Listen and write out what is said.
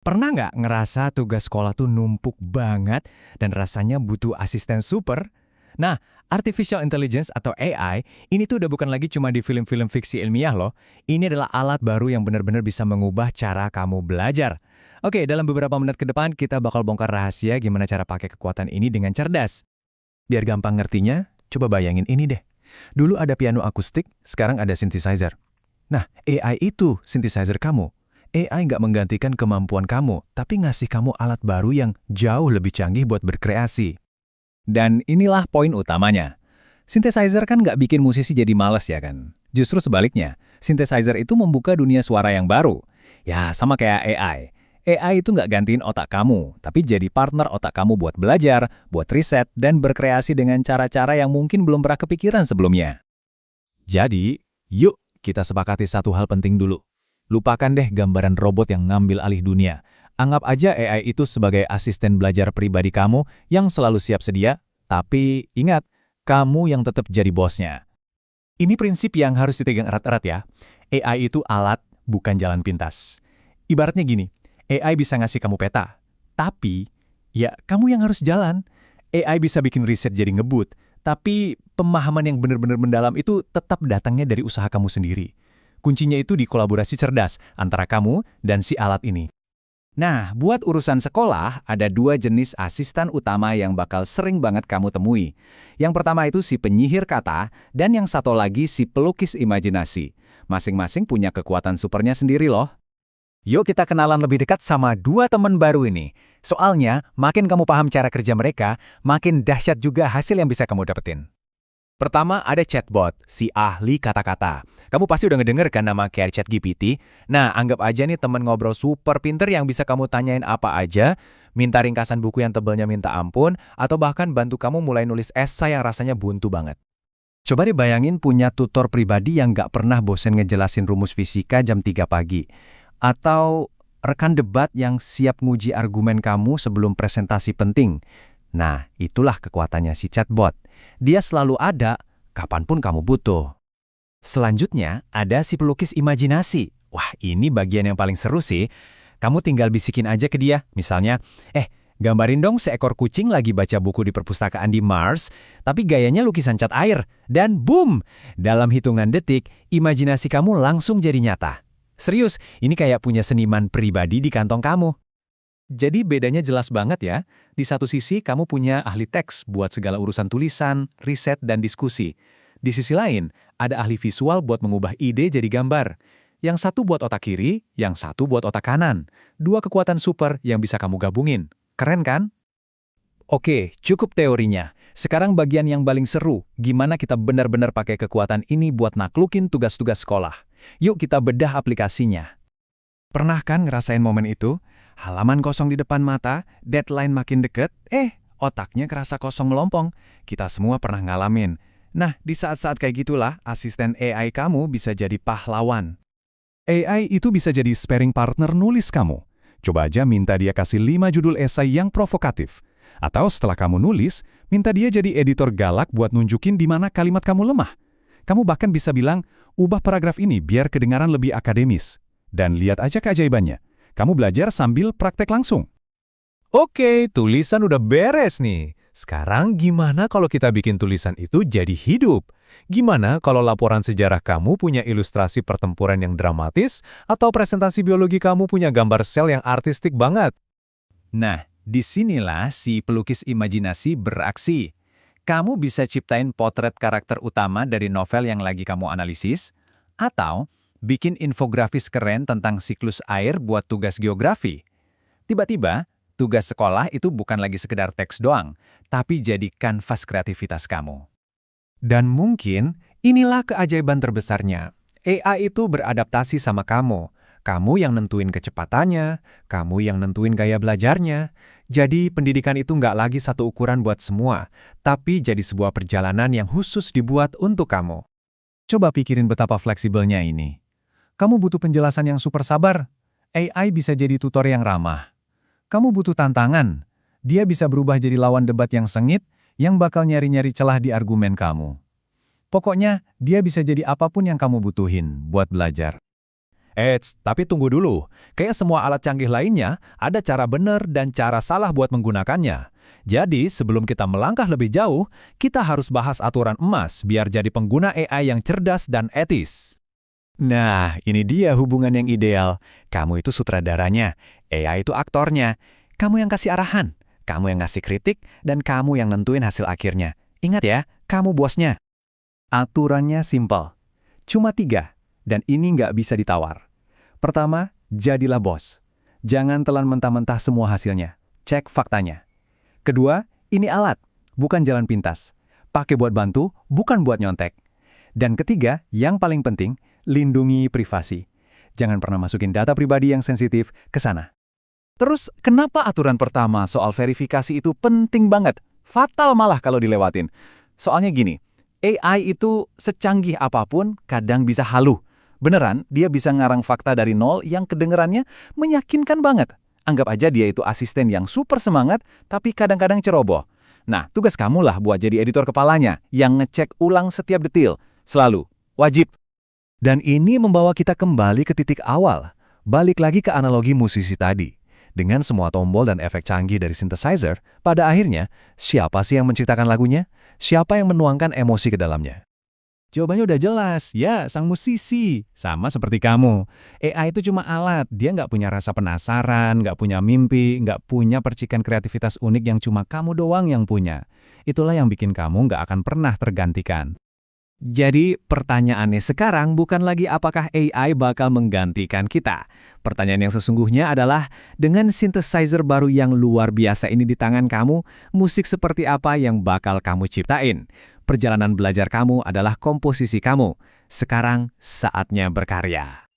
Pernah nggak ngerasa tugas sekolah tuh numpuk banget dan rasanya butuh asisten super? Nah, artificial intelligence atau AI ini tuh udah bukan lagi cuma di film-film fiksi ilmiah loh. Ini adalah alat baru yang benar-benar bisa mengubah cara kamu belajar. Oke, dalam beberapa menit ke depan kita bakal bongkar rahasia gimana cara pakai kekuatan ini dengan cerdas. Biar gampang ngertinya, coba bayangin ini deh. Dulu ada piano akustik, sekarang ada synthesizer. Nah, AI itu synthesizer kamu. AI nggak menggantikan kemampuan kamu, tapi ngasih kamu alat baru yang jauh lebih canggih buat berkreasi. Dan inilah poin utamanya. Synthesizer kan nggak bikin musisi jadi males ya kan? Justru sebaliknya, synthesizer itu membuka dunia suara yang baru. Ya, sama kayak AI. AI itu nggak gantiin otak kamu, tapi jadi partner otak kamu buat belajar, buat riset, dan berkreasi dengan cara-cara yang mungkin belum pernah kepikiran sebelumnya. Jadi, yuk kita sepakati satu hal penting dulu. Lupakan deh gambaran robot yang ngambil alih dunia. Anggap aja AI itu sebagai asisten belajar pribadi kamu yang selalu siap sedia, tapi ingat, kamu yang tetap jadi bosnya. Ini prinsip yang harus dipegang erat-erat ya. AI itu alat, bukan jalan pintas. Ibaratnya gini, AI bisa ngasih kamu peta, tapi ya kamu yang harus jalan. AI bisa bikin riset jadi ngebut, tapi pemahaman yang benar-benar mendalam itu tetap datangnya dari usaha kamu sendiri. Kuncinya itu di kolaborasi cerdas antara kamu dan si alat ini. Nah, buat urusan sekolah, ada dua jenis asisten utama yang bakal sering banget kamu temui. Yang pertama itu si penyihir kata, dan yang satu lagi si pelukis imajinasi. Masing-masing punya kekuatan supernya sendiri loh. Yuk kita kenalan lebih dekat sama dua teman baru ini. Soalnya, makin kamu paham cara kerja mereka, makin dahsyat juga hasil yang bisa kamu dapetin. Pertama ada chatbot, si ahli kata-kata. Kamu pasti udah ngedenger kan nama kayak ChatGPT? Nah, anggap aja nih temen ngobrol super pinter yang bisa kamu tanyain apa aja, minta ringkasan buku yang tebelnya minta ampun, atau bahkan bantu kamu mulai nulis esai yang rasanya buntu banget. Coba deh bayangin punya tutor pribadi yang nggak pernah bosen ngejelasin rumus fisika jam 3 pagi. Atau rekan debat yang siap nguji argumen kamu sebelum presentasi penting. Nah, itulah kekuatannya si chatbot. Dia selalu ada, kapanpun kamu butuh. Selanjutnya, ada si pelukis imajinasi. Wah, ini bagian yang paling seru sih. Kamu tinggal bisikin aja ke dia. Misalnya, gambarin dong seekor kucing lagi baca buku di perpustakaan di Mars, tapi gayanya lukisan cat air. Dan boom! Dalam hitungan detik, imajinasi kamu langsung jadi nyata. Serius, ini kayak punya seniman pribadi di kantong kamu. Jadi bedanya jelas banget ya. Di satu sisi kamu punya ahli teks buat segala urusan tulisan, riset, dan diskusi. Di sisi lain, ada ahli visual buat mengubah ide jadi gambar. Yang satu buat otak kiri, yang satu buat otak kanan. Dua kekuatan super yang bisa kamu gabungin. Keren kan? Oke, cukup teorinya. Sekarang bagian yang paling seru, gimana kita benar-benar pakai kekuatan ini buat naklukin tugas-tugas sekolah. Yuk kita bedah aplikasinya. Pernah kan ngerasain momen itu? Halaman kosong di depan mata, deadline makin deket, otaknya kerasa kosong melompong. Kita semua pernah ngalamin. Nah, di saat-saat kayak gitulah, asisten AI kamu bisa jadi pahlawan. AI itu bisa jadi sparring partner nulis kamu. Coba aja minta dia kasih 5 judul esai yang provokatif. Atau setelah kamu nulis, minta dia jadi editor galak buat nunjukin di mana kalimat kamu lemah. Kamu bahkan bisa bilang, ubah paragraf ini biar kedengaran lebih akademis. Dan lihat aja keajaibannya. Kamu belajar sambil praktek langsung. Oke, tulisan udah beres nih. Sekarang gimana kalau kita bikin tulisan itu jadi hidup? Gimana kalau laporan sejarah kamu punya ilustrasi pertempuran yang dramatis? Atau presentasi biologi kamu punya gambar sel yang artistik banget? Nah, disinilah si pelukis imajinasi beraksi. Kamu bisa ciptain potret karakter utama dari novel yang lagi kamu analisis, atau bikin infografis keren tentang siklus air buat tugas geografi. Tiba-tiba, tugas sekolah itu bukan lagi sekedar teks doang, tapi jadi kanvas kreativitas kamu. Dan mungkin inilah keajaiban terbesarnya. AI itu beradaptasi sama kamu. Kamu yang nentuin kecepatannya, kamu yang nentuin gaya belajarnya. Jadi pendidikan itu nggak lagi satu ukuran buat semua, tapi jadi sebuah perjalanan yang khusus dibuat untuk kamu. Coba pikirin betapa fleksibelnya ini. Kamu butuh penjelasan yang super sabar, AI bisa jadi tutor yang ramah. Kamu butuh tantangan, dia bisa berubah jadi lawan debat yang sengit, yang bakal nyari-nyari celah di argumen kamu. Pokoknya, dia bisa jadi apapun yang kamu butuhin buat belajar. Tapi tunggu dulu. Kayak semua alat canggih lainnya, ada cara benar dan cara salah buat menggunakannya. Jadi, sebelum kita melangkah lebih jauh, kita harus bahas aturan emas biar jadi pengguna AI yang cerdas dan etis. Nah, ini dia hubungan yang ideal. Kamu itu sutradaranya, AI itu aktornya. Kamu yang kasih arahan, kamu yang ngasih kritik, dan kamu yang nentuin hasil akhirnya. Ingat ya, kamu bosnya. Aturannya simpel. Cuma 3, dan ini nggak bisa ditawar. Pertama, jadilah bos. Jangan telan mentah-mentah semua hasilnya. Cek faktanya. Kedua, ini alat, bukan jalan pintas. Pakai buat bantu, bukan buat nyontek. Dan ketiga, yang paling penting, lindungi privasi. Jangan pernah masukin data pribadi yang sensitif ke sana. Terus, kenapa aturan pertama soal verifikasi itu penting banget? Fatal malah kalau dilewatin. Soalnya gini, AI itu secanggih apapun kadang bisa halu. Beneran, dia bisa ngarang fakta dari nol yang kedengerannya meyakinkan banget. Anggap aja dia itu asisten yang super semangat, tapi kadang-kadang ceroboh. Nah, tugas kamulah buat jadi editor kepalanya yang ngecek ulang setiap detil. Selalu. Wajib. Dan ini membawa kita kembali ke titik awal. Balik lagi ke analogi musisi tadi. Dengan semua tombol dan efek canggih dari synthesizer, pada akhirnya, siapa sih yang menciptakan lagunya? Siapa yang menuangkan emosi ke dalamnya? Jawabannya udah jelas, ya sang musisi. Sama seperti kamu. AI itu cuma alat, dia nggak punya rasa penasaran, nggak punya mimpi, nggak punya percikan kreativitas unik yang cuma kamu doang yang punya. Itulah yang bikin kamu nggak akan pernah tergantikan. Jadi pertanyaannya sekarang bukan lagi apakah AI bakal menggantikan kita. Pertanyaan yang sesungguhnya adalah, dengan synthesizer baru yang luar biasa ini di tangan kamu, musik seperti apa yang bakal kamu ciptain? Perjalanan belajar kamu adalah komposisi kamu. Sekarang saatnya berkarya.